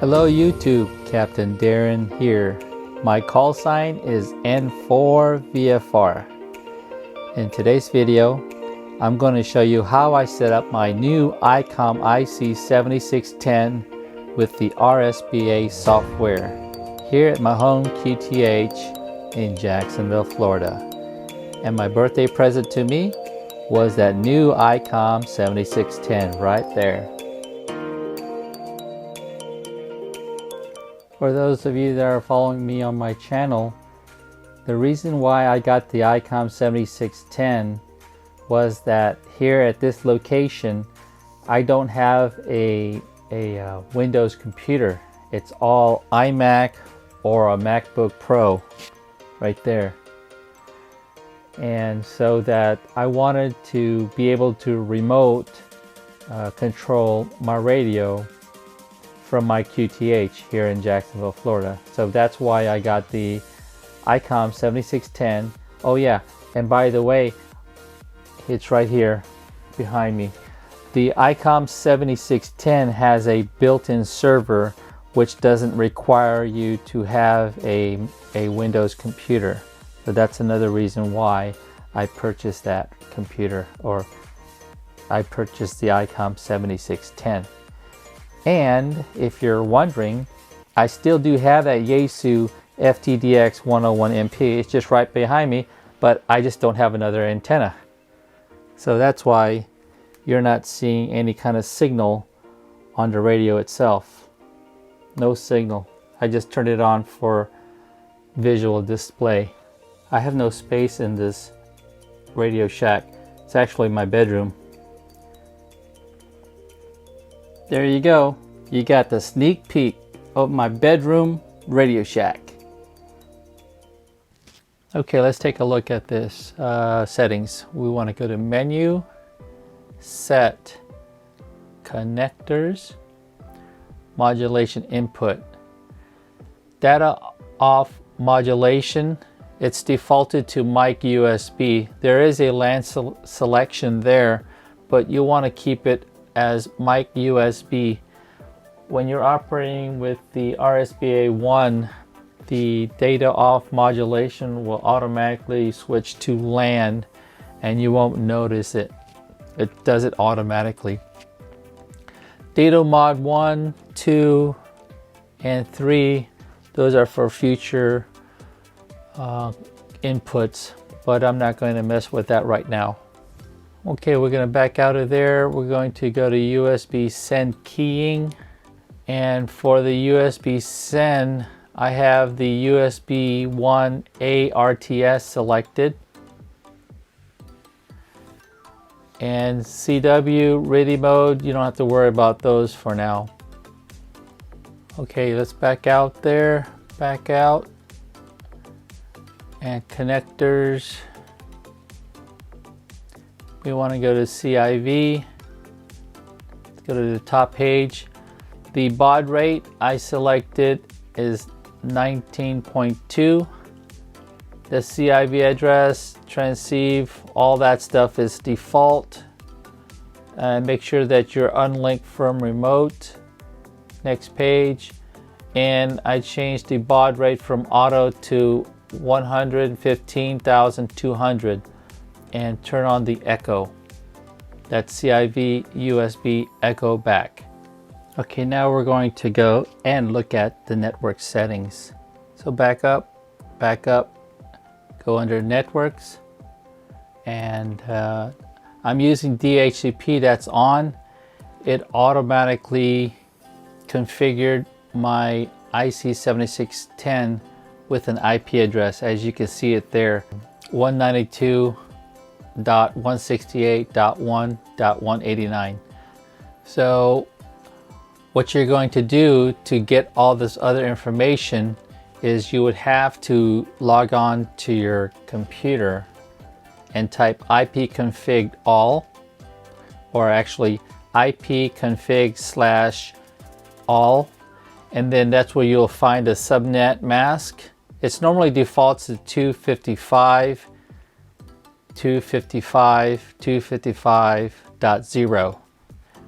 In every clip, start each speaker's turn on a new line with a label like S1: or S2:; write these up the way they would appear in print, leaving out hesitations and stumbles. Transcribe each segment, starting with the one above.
S1: Hello YouTube, Captain Darren here. My call sign is N4VFR. In today's video, I'm going to show you how I set up my new Icom IC7610 with the RSBA software here at my home QTH in Jacksonville, Florida. And my birthday present to me was that new Icom 7610 right there. For those of you that are following me on my channel, the reason why I got the Icom 7610 was that here at this location I don't have a Windows computer. It's all iMac or a MacBook Pro right there. And so that I wanted to be able to remote control my radio from my QTH here in Jacksonville, Florida. So that's why I got the Icom 7610. Oh yeah, and by the way, it's right here behind me. The Icom 7610 has a built-in server which doesn't require you to have a Windows computer. So that's another reason why I purchased that computer, or I purchased the Icom 7610. And if you're wondering, I still do have that Yaesu FTDX 101MP. It's just right behind me, but I just don't have another antenna. So that's why you're not seeing any kind of signal on the radio itself. No signal. I just turned it on for visual display. I have no space in this Radio Shack. It's actually my bedroom. There you go. You got the sneak peek of my bedroom Radio Shack. Okay, let's take a look at this settings. We want to go to Menu, Set, Connectors, Modulation Input. Data off modulation. It's defaulted to mic USB. There is a LAN selection there, but you want to keep it as mic USB. When you're operating with the RSBA1, the data off modulation will automatically switch to LAN and you won't notice it. It does it automatically. Data mod 1, 2, and 3, those are for future inputs, but I'm not going to mess with that right now. Okay, we're going to back out of there. We're going to go to USB send keying. And for the USB send, I have the USB1A RTS selected. And CW, RIDI mode, you don't have to worry about those for now. Okay, let's back out there, back out. And connectors. We want to go to CIV. Let's go to the top page. The baud rate I selected is 19.2. The CIV address, transceive, all that stuff is default. Make sure that you're unlinked from remote. Next page. And I changed the baud rate from auto to 115,200. And turn on the echo. That's CIV USB echo back. Okay, now we're going to go and look at the network settings. So back up, go under networks, and I'm using DHCP, that's on. It automatically configured my IC7610 with an IP address, as you can see it there, 192.168.1.189. So what you're going to do to get all this other information is you would have to log on to your computer and type ipconfig all, or actually ipconfig/all, and then that's where you'll find a subnet mask. It's normally defaults to 255.255.0,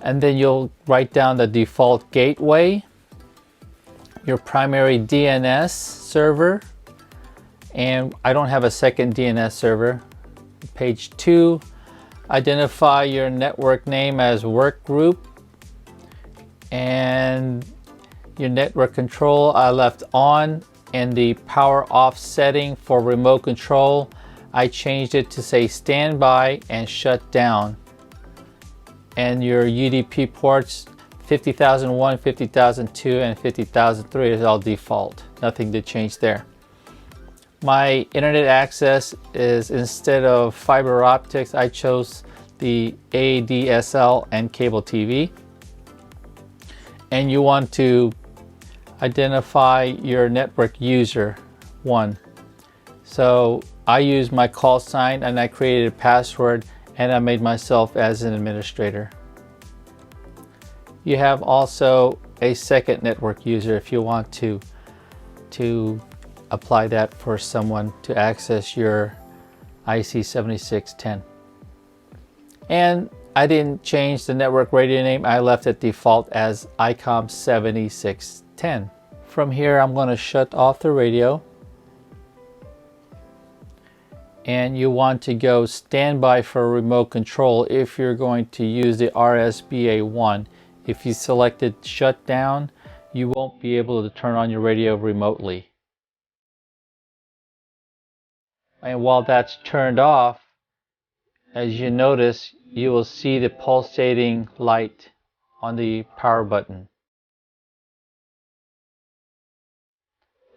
S1: and then you'll write down the default gateway, your primary DNS server, and I don't have a second DNS server. Page 2, identify your network name as work group, and your network control I left on, and the power off setting for remote control I changed it to say standby and shut down. And your UDP ports 50,001, 50,002, and 50,003 is all default. Nothing to change there. My internet access is, instead of fiber optics, I chose the ADSL and cable TV. And you want to identify your network user, 1. So I used my call sign and I created a password and I made myself as an administrator. You have also a second network user if you want to apply that for someone to access your IC7610. And I didn't change the network radio name. I left it default as Icom 7610. From here, I'm going to shut off the radio. And you want to go standby for remote control if you're going to use the RSBA1. If you selected shutdown, you won't be able to turn on your radio remotely. And while that's turned off, as you notice, you will see the pulsating light on the power button.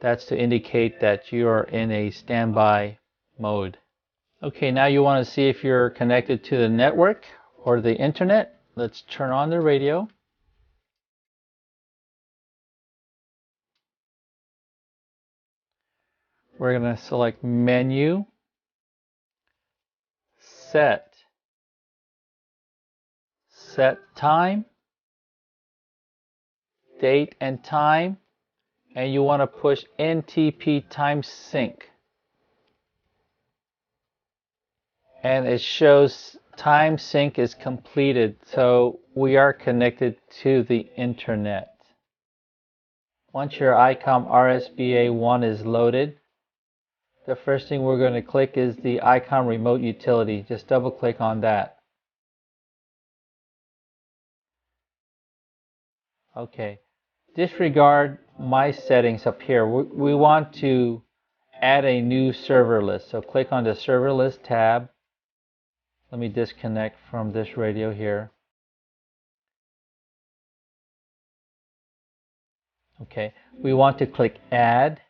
S1: That's to indicate that you are in a standby mode. Okay, now you want to see if you're connected to the network or the internet. Let's turn on the radio. We're going to select menu, set time, date and time, and you want to push NTP time sync. And it shows time sync is completed, so we are connected to the internet. Once your Icom RSBA1 is loaded, the first thing we're going to click is the Icom remote utility. Just double click on that. Okay, disregard my settings up here. We want to add a new server list, so click on the server list tab. Let me disconnect from this radio here. Okay, we want to click add,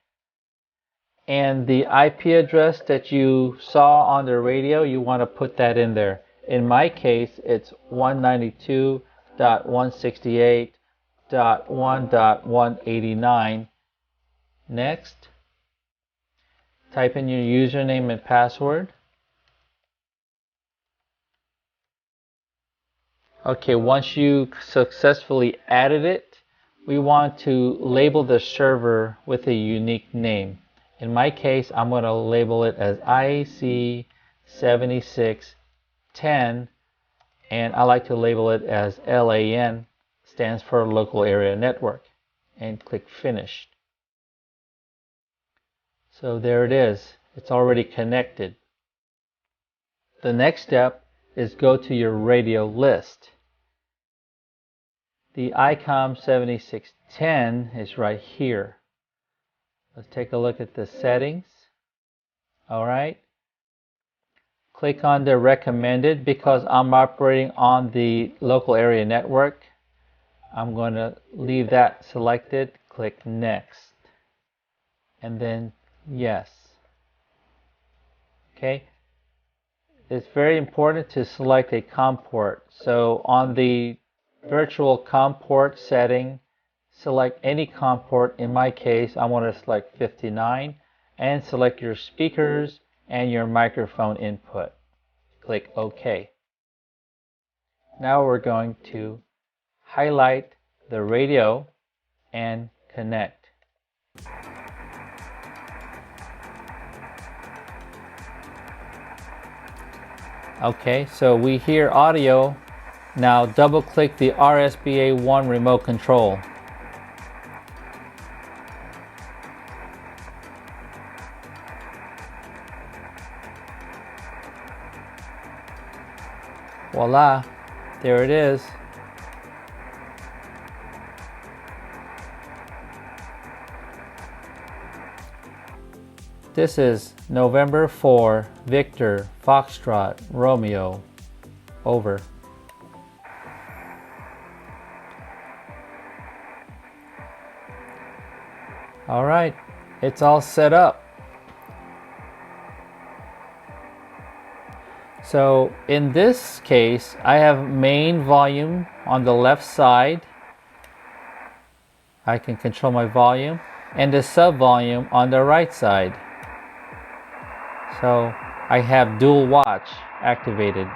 S1: and the IP address that you saw on the radio, you want to put that in there. In my case, it's 192.168.1.189. Next, type in your username and password. Okay, once you successfully added it, we want to label the server with a unique name. In my case, I'm going to label it as IC7610, and I like to label it as LAN, stands for Local Area Network, and click Finish. So there it is. It's already connected. The next step is go to your radio list. The Icom 7610 is right here. Let's take a look at the settings. Alright. Click on the recommended. Because I'm operating on the local area network, I'm going to leave that selected. Click next. And then yes. Okay. It's very important to select a COM port. So on the virtual COM port setting, select any COM port. In my case, I want to select 59 and select your speakers and your microphone input. Click OK. Now we're going to highlight the radio and connect. Okay, so we hear audio. Now double click the RSBA1 remote control. Voila, there it is. This is November 4, Victor, Foxtrot, Romeo. Over. All right, it's all set up. So in this case, I have main volume on the left side. I can control my volume, and the sub volume on the right side. So I have dual watch activated.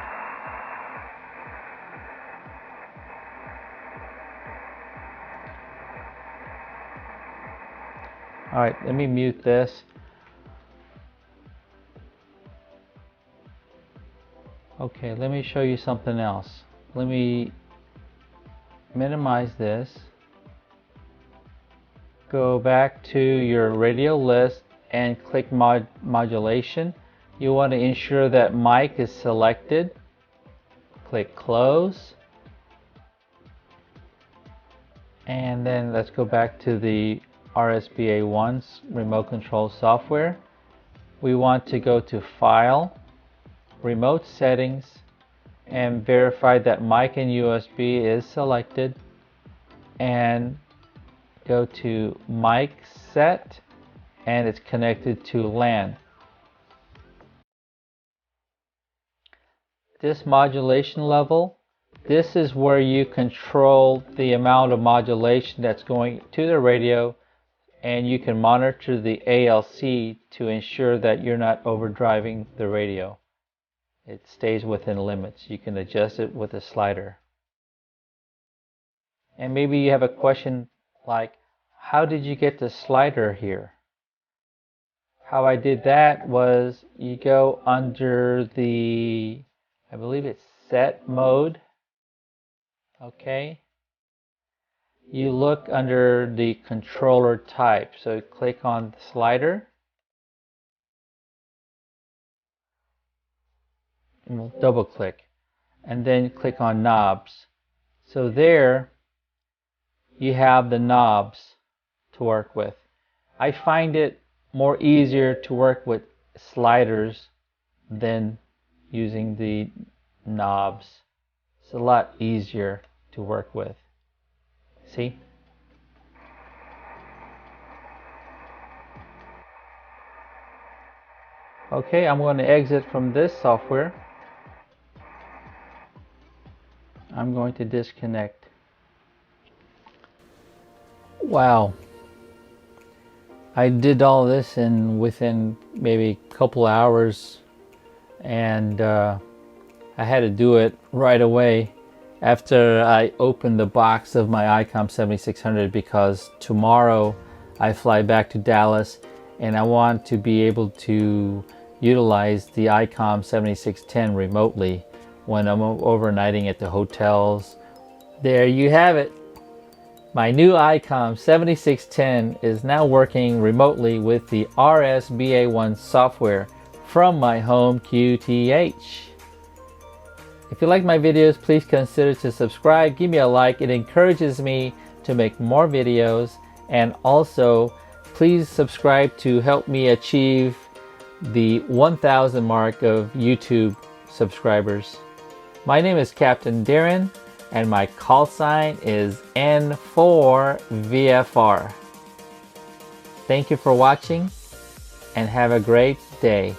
S1: All right, let me mute this. Okay, let me show you something else. Let me minimize this. Go back to your radio list and click modulation. You want to ensure that mic is selected. Click close. And then let's go back to the RSBA1 remote control software. We want to go to File, Remote Settings, and verify that mic and USB is selected, and go to mic set, and it's connected to LAN. This modulation level, this is where you control the amount of modulation that's going to the radio, and you can monitor the ALC to ensure that you're not overdriving the radio. It stays within limits. You can adjust it with a slider. And maybe you have a question like, how did you get the slider here? How I did that was you go under the, I believe it's set mode. Okay. You look under the controller type. So click on the slider. And we'll double click. And then click on knobs. So there you have the knobs to work with. I find it more easier to work with sliders than using the knobs. It's a lot easier to work with. See? Okay, I'm going to exit from this software. I'm going to disconnect. Wow. I did all this within maybe a couple hours, and I had to do it right away after I opened the box of my Icom 7600, because tomorrow I fly back to Dallas and I want to be able to utilize the Icom 7610 remotely when I'm overnighting at the hotels. There you have it. My new Icom 7610 is now working remotely with the RSBA1 software from my home QTH. If you like my videos, please consider to subscribe, give me a like. It encourages me to make more videos, and also please subscribe to help me achieve the 1,000 mark of YouTube subscribers. My name is Captain Darren, and my call sign is N4VFR. Thank you for watching, and have a great day.